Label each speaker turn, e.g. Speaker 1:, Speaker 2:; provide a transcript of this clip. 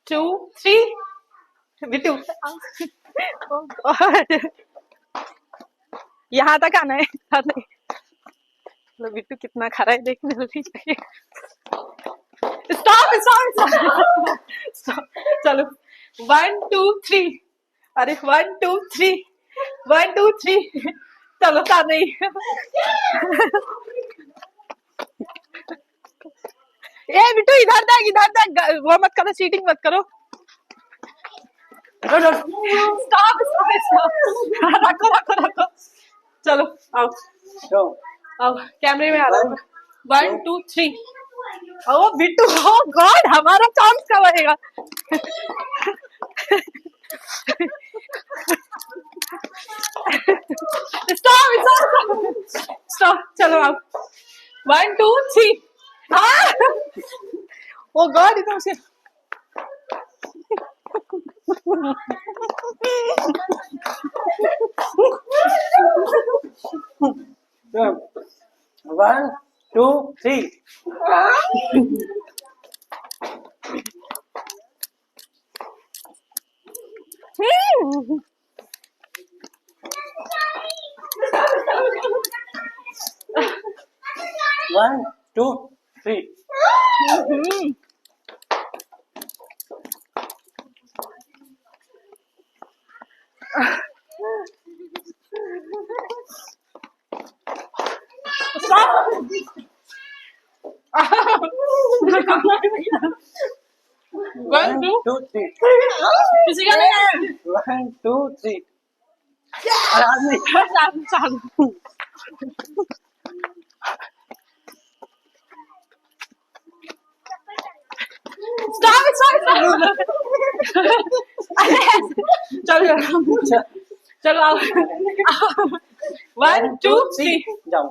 Speaker 1: 2, 3. Bittu oh God. यहाँ तक आना है, इधर नहीं। चलो बिट्टू कितना खरा है देखने जल्दी चाहिए। Stop stop stop. चलो 1, 2, 3। अरे 1, 2, 3 1, 2, 3। चलो था नहीं। ए बिट्टू इधर तक वो मत करो, चीटिंग मत करो। Stop stop stop. रखो रखो रखो। चलो आओ आओ, कैमरे में आ रहा है। 1, 2, 3। ओ बिट्टू, ओ गॉड, हमारा चांस कब आएगा? Stop stop stop. चलो आओ 1, 2, 3। ओ गॉड, इतना से
Speaker 2: 1, 2, 3. One, 2, 3.
Speaker 1: One, two,
Speaker 2: 2, 3.
Speaker 1: किसी का नहीं है।
Speaker 2: 1, 2, 3. आदमी
Speaker 1: स्टॉप स्टॉप। चलो चलो आओ 1, 2, 3।
Speaker 2: जाओ।